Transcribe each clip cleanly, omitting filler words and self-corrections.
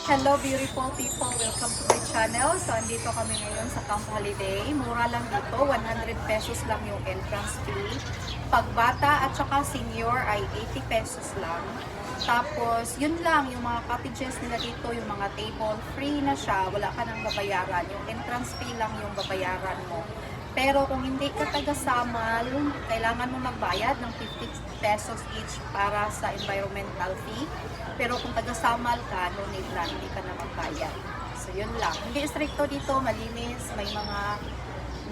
Hello beautiful people! Welcome to my channel. So, andito kami ngayon sa Camp Holiday. Mura lang dito. 100 pesos lang yung entrance fee. Pag bata at saka senior ay 80 pesos lang. Tapos, yun lang. Yung mga cottages nila dito, yung mga table, free na siya. Wala ka nang babayaran. Yung entrance fee lang yung babayaran mo. Pero kung hindi ka taga-Samal, kailangan mo magbayad ng 50 pesos each para sa environmental fee. Pero kung taga-Samal ka, no need na, hindi ka na magbayad. So yun lang. Hindi stricto dito, malinis, may mga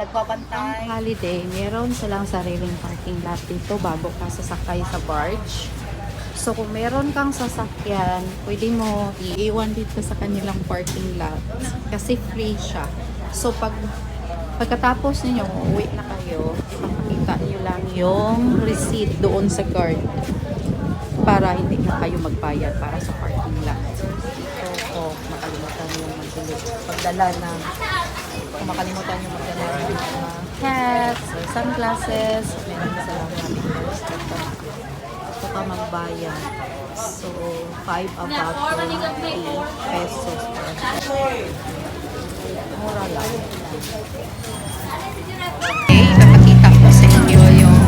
nagbabantay. Ang holiday, meron silang sariling parking lot dito bago ka sasakay sa barge. So kung meron kang sasakyan, pwede mo iiwan dito sa kanilang parking lot kasi free siya. So pagkatapos ninyo, uuwi na kayo, ipapakita nyo lang yung receipt doon sa guard para hindi na kayo magbayad para sa parking lot. So, makalimutan nyo magdala ng kung makalimutan nyo magdala ng hats or sunglasses, meron sa lang namin first dito. Ito ka magbayad. So, 5 about 20 pesos per head. Mura lang. Okay, ipapakita ko sa inyo yung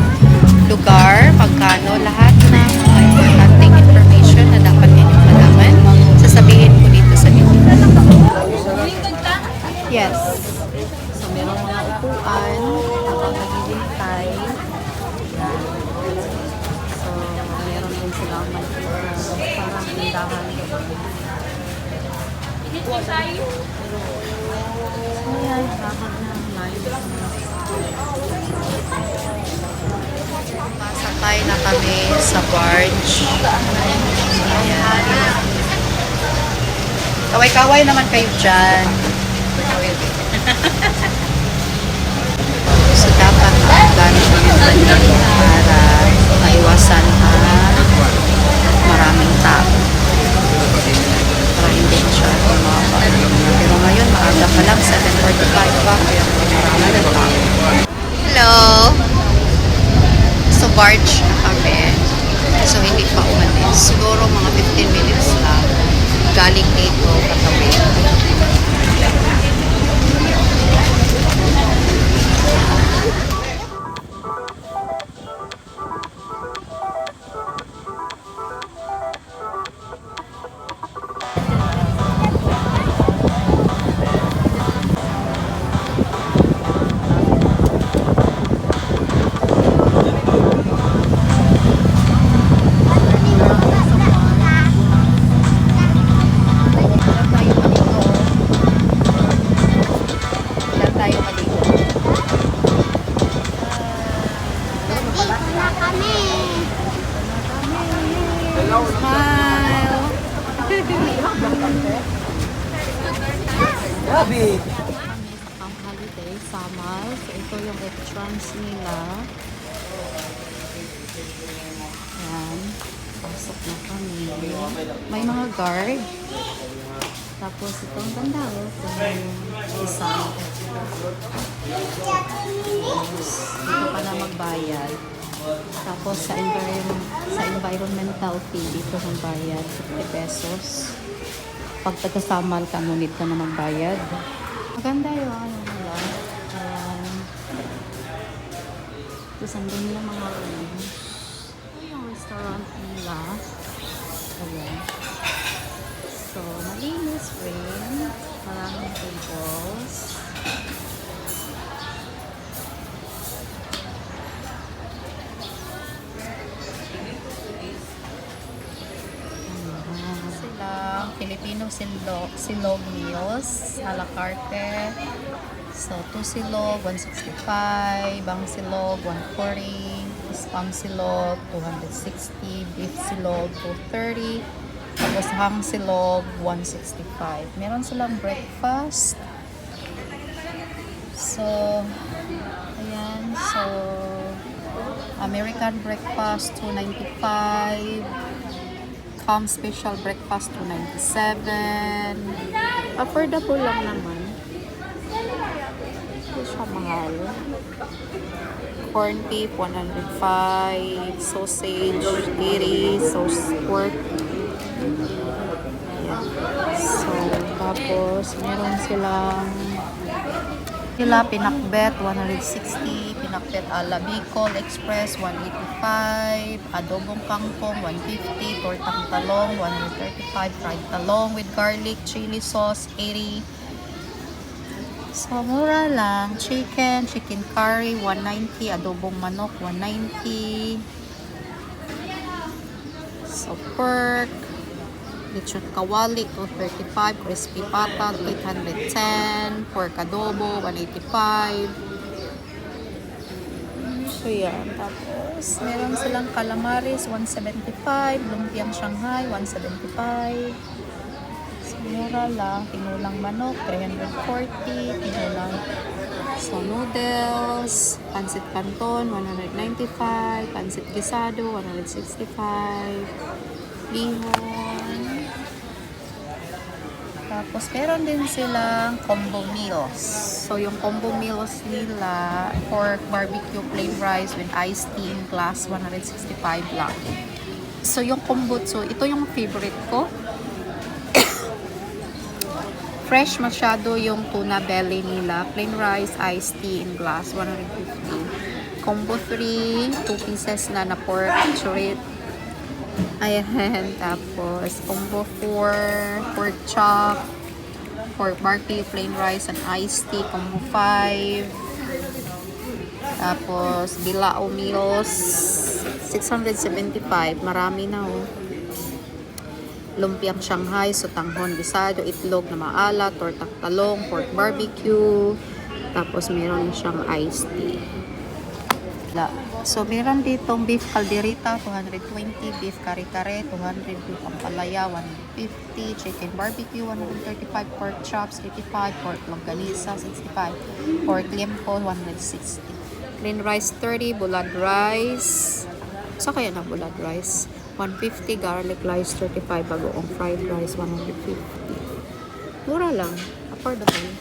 lugar, pagkano, lahat ng mga importanteng information na dapat ninyong malaman. Sasabihin ko dito sa inyo. Yes. So, merong mga upuan habang naghihintay. Yan. So, meron din silang parang tindahan doon. Ayan, lahat ng line. Pasakay na kami sa barge. Ayan. Kaway-kaway naman kayo dyan. So, dapat gamit naman para maiwasan maraming tao. Para hindi siya tumaba. Pero ngayon, maaga pa lang, 7:45 pa. Kaya marami na tao. Hello! So, barge na kami. So, hindi pa umalis. Siguro mga 15 minutes lang. Galing dito, katabi. Smile! Grabe! Ang holiday, Samal. So, ito yung entrance nila. Ayan. Pasok na kami. May mga guard. Tapos, itong ganda. Itong isang. Tapos, dito ka na magbayad. Tapos, sa environmental fee, dito ng bayad. 50 pesos. Pag taga-Samal ka, ngunit ka na magbayad. Maganda yung ano nila. Tapos andun yung mga rooms. Ito yung restaurant nila. Ayan. So, malinis rin. Maraming tables. Filipino silog meals, a la carte. So, 2 silog, 165, bang silog, 140, spam silog, 260, beef silog, 230, tapos hang silog, 165. Meron silang breakfast. So, ayan. So, American breakfast, 295. Special breakfast, 297. Affordable lang naman. Hindi siya mahal. Corn beef, 105. Sausage, 80. Sauce pork. Ayan. So, tapos, meron silang pinakbet, 160, pinakbet ala Bicol Express, 185, adobong kangkong, 150, tortang talong, 135, fried talong with garlic, chili sauce, 80. So, mura lang. Chicken curry, 190, adobong manok, 190. So, pork, lechon kawali, 235, crispy pata, 810, pork adobo, 185. So, yan. Tapos, meron silang calamaris, 175, lumpiang Shanghai, 175. So, mura lang. Tinulang manok, 340, tinulang so, noodles, pancit canton, 195, pancit guisado, 165, bihon. Tapos, meron din silang combo meals. So, yung combo meals nila, pork barbecue plain rice with iced tea in glass, 165 lang. So, yung kombutsu, ito yung favorite ko. Fresh masyado yung tuna belly nila. Plain rice, iced tea in glass, 150. Combo 3, 2 pieces na pork chorizo. Ayan. Tapos, combo 4, pork chop, pork barbecue, plain rice, and iced tea. Combo 5. Tapos, bilao meals, 675. Marami na, oh. Lumpiang Shanghai, sotanghon bisado, itlog na maala, tortang talong, pork barbecue, tapos meron siyang iced tea. So, meron ditong beef calderita, 220, beef kare-kare, 200, beef ampalaya, 150, chicken barbecue, 135, pork chops, 85, pork longganisa, 65, pork liempo, 160. Plain rice, 30, bulad rice. So, kaya na bulad rice? 150, garlic rice, 35, bagoong fried rice, 150. Mura lang. Affordable.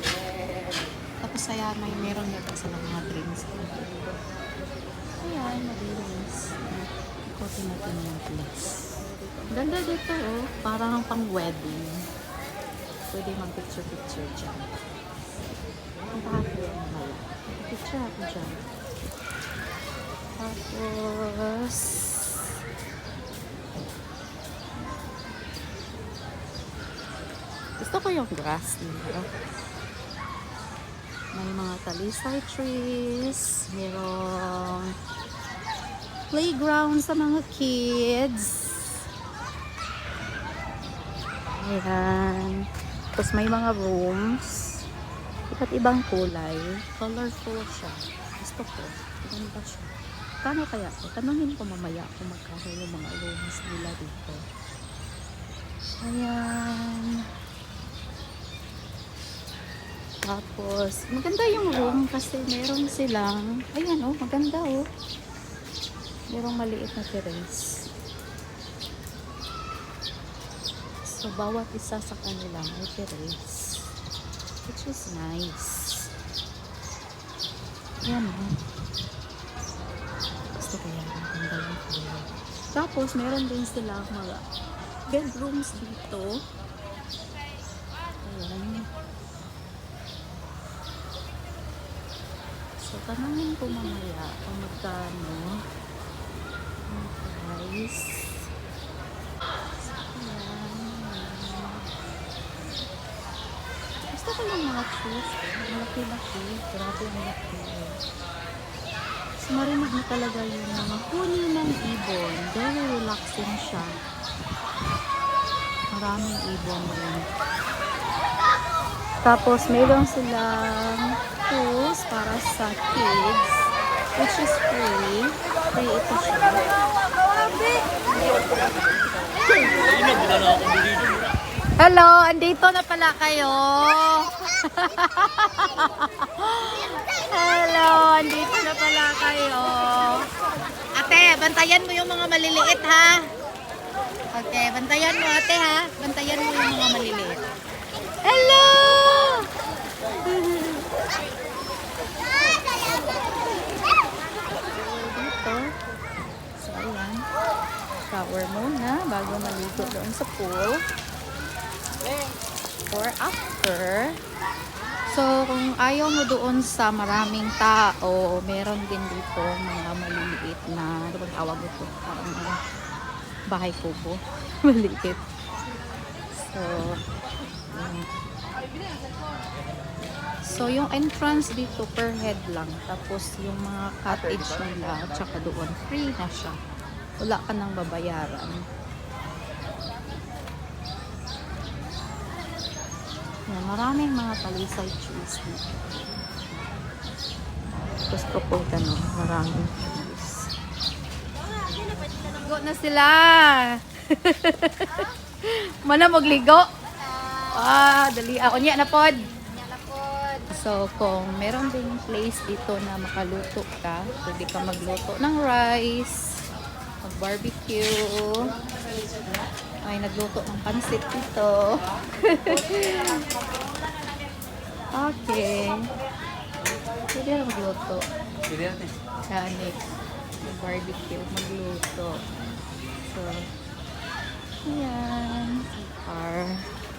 Tapos saya meron yata sa mga drinks. Ayan, malinis. Ikotin natin yung place. Ganda dito, oh. Parang pang wedding. Pwede mag-picture-picture dyan. Ang pakapit yung mala. Picture ako dyan. Tapos, gusto ko yung grass dito. May mga talisay trees. Merong playground sa mga kids. Ayan. Tapos may mga rooms. Iba't ibang kulay. Colorful siya. Gusto ko. Maganda siya. Kano kaya ito? Tanungin ko mamaya kung magkano yung mga rooms nila dito. Ayan. Tapos, maganda yung room kasi meron silang, ayan oh, maganda oh. Merong maliit na terrace. So, bawat isa sa kanila may terrace. Which is nice. Ayan oh. Gusto ko yan. Maganda yung kulay. Tapos, meron din silang mga bedrooms dito. Ayan. So, tanongin ko mamaya kung magkano ang price. So, gusto ko yung mga shoes. Malaki-laki. Grabe ang laki. So, marinig na talaga yung mga huni ng ibon. Very relaxing siya. Maraming ibon rin. Tapos, mayroon silang tools para sa kids, which is free. Free ito siya. Hello! Andito na pala kayo! Hello! Andito na pala kayo! Ate, bantayan mo yung mga maliliit, ha? Okay, bantayan mo, ate, ha? Bantayan mo yung mga maliliit. Hello! Dito. So, ayan. Shower muna bago maligo doon sa pool. Before, after. So, kung ayaw mo doon sa maraming tao, meron din dito mga maliliit na, ano bang tawag ito? Parang mga bahay kubo. Maliit. So, yun. So, yung entrance dito per head lang. Tapos, yung mga cottage nila, at saka doon, free na siya. Wala ka nang babayaran. Yan, maraming mga talisay trees dito. Tapos proputa, no? Maraming trees. Ligo na sila! Mana magligo? Dali ako niya na pod. So, kung meron ding place dito na makaluto ka, pwede ka magluto ng rice, mag-barbecue. Ay, nagluto ng pansit dito. Okay. Pwede na magluto. Kani. Mag-barbecue, magluto. So, ayan. CR.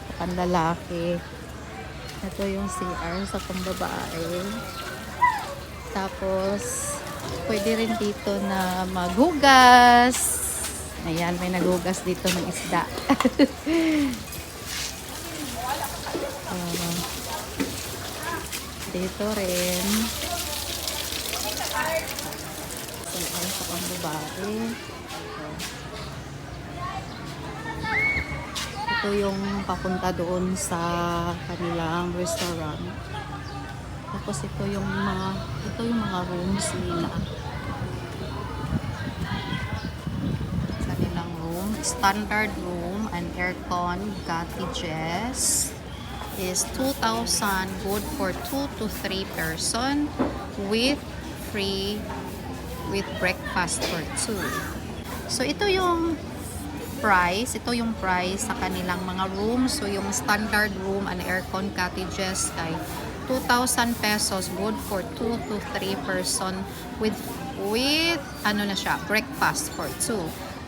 Sa panlalaki. Ito yung CR sa pambabae. Tapos, pwede rin dito na maghugas. Ayan, may naghugas dito ng isda. Dito rin. CR sa pambabae. Ito yung papunta doon sa kanilang restaurant. Tapos ito yung mga rooms nila. Kanilang room, standard room and aircon cottages is 2,000, good for 2 to 3 person with breakfast for 2. So ito yung price sa kanilang mga rooms. So yung standard room and aircon cottages ay 2,000 pesos, good for 2 to 3 person with ano na siya, breakfast for 2.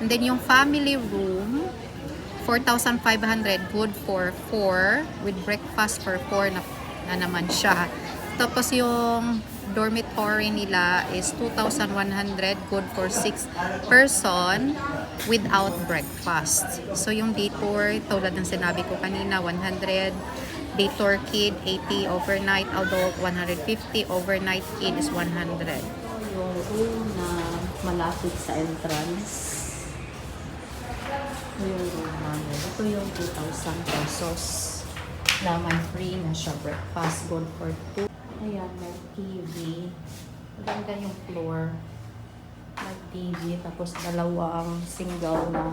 And then yung family room 4,500, good for 4 with breakfast for 4 na naman siya. Tapos yung dormitory nila is 2,100, good for 6 person without breakfast. So yung day tour, tulad ng sinabi ko kanina, 100 day tour kid, 80 overnight, adult 150, overnight kid is 100. Yung room na malapit sa entrance, yung room namin, ito yung 2,000 pesos na may free na siya breakfast, good for 2. Ayan, may TV. Maganda yung floor. May TV, tapos dalawang single na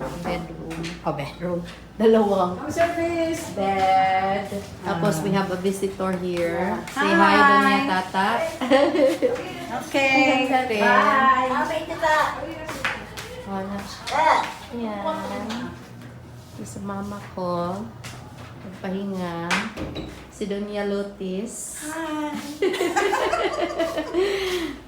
bedroom. Dalawang Service! bed. Tapos we have a visitor here. Say hi doon niya, tata. Okay. Ang ganda rin. Bye! Ayan. Yung sa mama ko. Nagpahinga. Si Doña Lotis. Hi!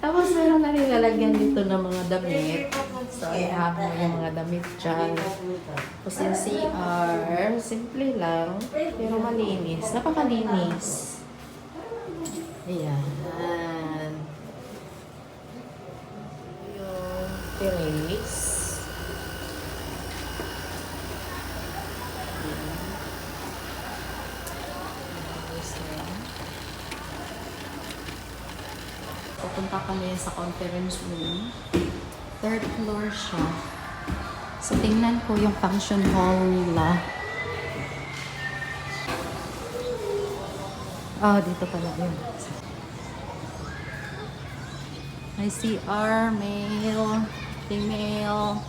Tapos meron na rin lalagyan dito ng mga damit. So, ihap mo yung mga damit dyan. Tapos yung CR, simple lang, pero malinis. Napakalinis. Ayan. Yung terrace. Pupunta kami sa conference room. 3rd floor siya. So, tingnan ko yung function hall nila. Dito pala yun. May CR, male, female.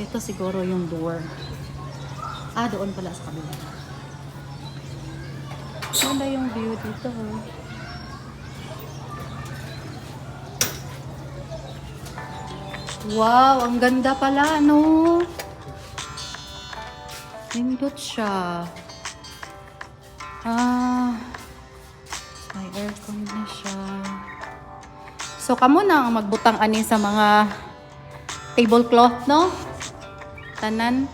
Ito siguro yung door. Doon pala sa kabila. Ganda yung view dito. Wow, ang ganda pala, no? Nindot siya. May aircon na siya. So, kamo na ang magbutang ani sa mga tablecloth, no? Tanan.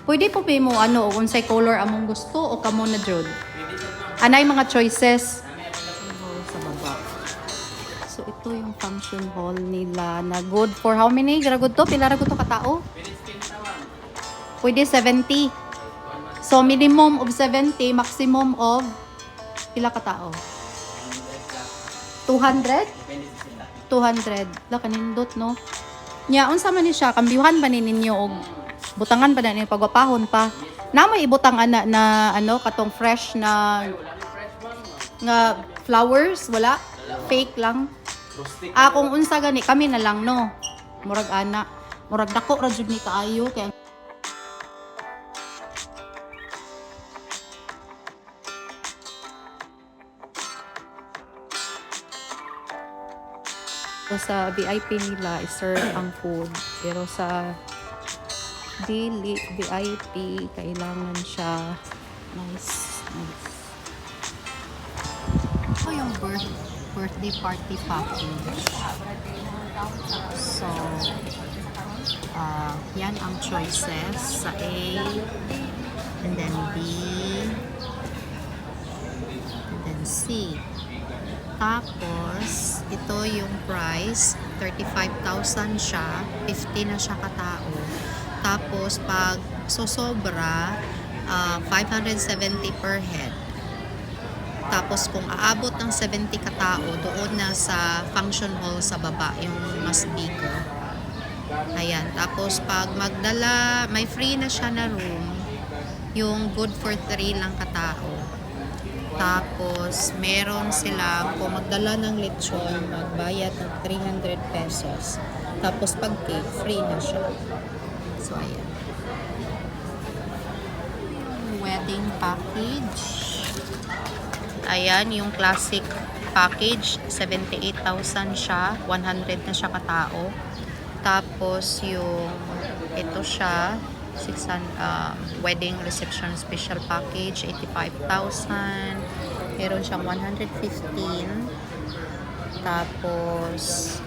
Pwede po mo ano, kung say color among gusto o kamo na jud. Anay mga choices. Sa baba. So ito yung function hall nila na good for how many? Gira good to? Pila ra good to katao? Pwede 70. So minimum of 70, maximum of pila katao? 200? 200. La kanindot no. Nya unsa man ni siya? Kambiuhan ba ni ninyo og butangan pa na ni pagwapahon pa? Na may ibutang ana na ano katong fresh na nga flowers wala? Fake lang. Kung unsa gani kami na lang no. Murag ana, murag dako ra jud ni kaayo kay so, sa VIP nila i-serve ang food pero sa daily VIP kailangan siya nice. Ito yung birthday party package. So, yan ang choices sa A, and then B, and then C. Tapos, ito yung price, 35,000 siya, 50 na siya katao. Tapos, pag sosobra, 570 per head. Tapos kung aabot ng 70 katao, doon na sa function hall sa baba, yung mas bigo. Ayan. Tapos pag magdala, may free na siya na room, yung good for 3 lang katao. Tapos meron sila, kung magdala ng lechon, magbayad ng 300 pesos. Tapos pag cake, free na siya. So ayan. Wedding package. Ayan, yung classic package, 78,000 siya, 100 na siya katao. Tapos yung, ito siya, wedding reception special package, 85,000. Meron siyang 115. Tapos,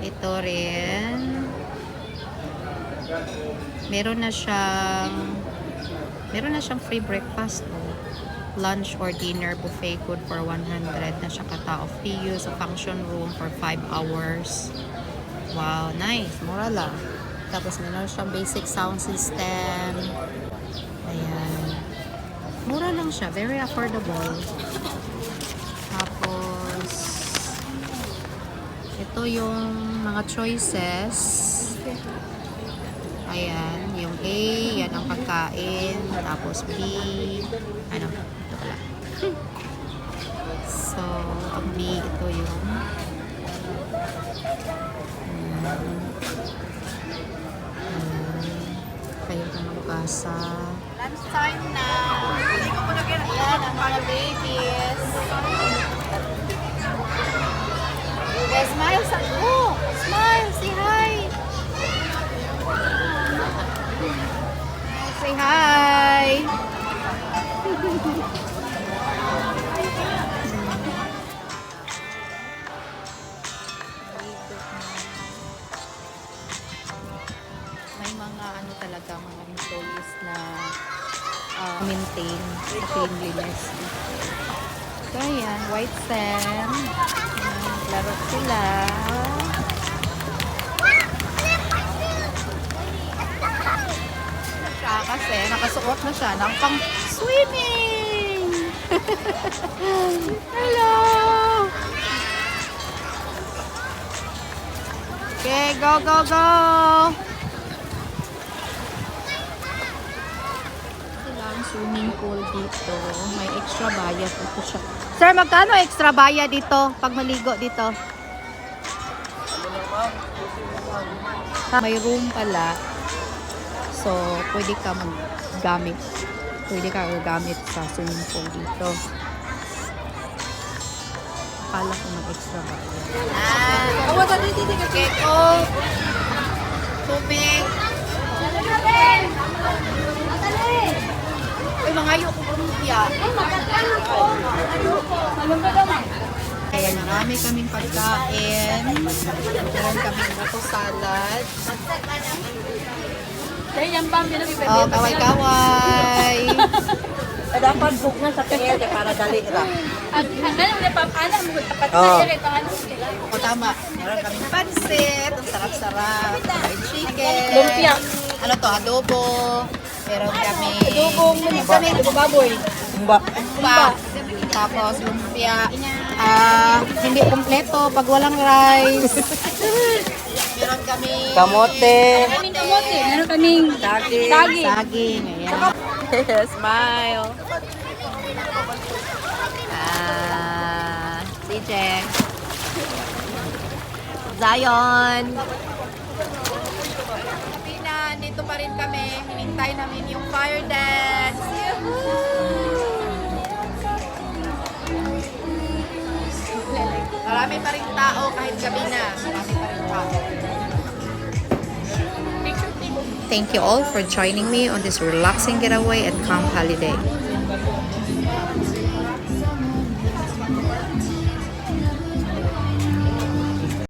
ito rin, meron na siyang free breakfast, lunch or dinner buffet good for 100 na siya katao. Free use of function room for 5 hours. Wow, nice. Mura lang. Tapos meron siyang basic sound system. Ayan. Mura lang siya. Very affordable. Tapos ito yung mga choices. Ayan. Yung A, yan ang pagkain. Tapos B, ano? Ito pala. So, ang B, ito yung kayo na magbasa. Lunch time na! Ayan, ang mga babies. Okay, smile sa... Oh! Smile! Say hi! Say hi! May mga ano talaga, mga employees na maintain sa cleanliness. So, ayan, white sand. Laro sila. Siya kasi, nakasuot na siya ng pang swimming! Hello! Okay, go, go, go! Swimming pool dito. May extra bayad ito siya. Sir, magkano extra bayad dito pag maligo dito? May room pala. So, pwede ka maggamit. Pwede ka gagamit sa swimming pool dito. Akala ko mag-extra bayad. Okay, oh. Tubig. Ay, mga ayoko pumipya. Kaya marami kaming pagkain. Meron kaming buko salad. Oh, kaway-kaway. Dapat book na sa tingin para dali ra. O, tama. Meron kaming pansit. Ang sarap-sarap. Fried chicken. Lumpia. Ano to? Adobo. Meron kami... baboy. Umba. Umba. Tapos lumpia. Hindi kompleto pag walang rice. Meron kami... Kamote. Meron kaming Saging. Saging. Ayan. Smile. CJ. Zion. Pina, dito pa rin kami. Hinintay namin yung fire dance. Marami pa rin tao kahit gabi na. Marami pa rin tao. Thank you all for joining me on this relaxing getaway at Camp Holiday.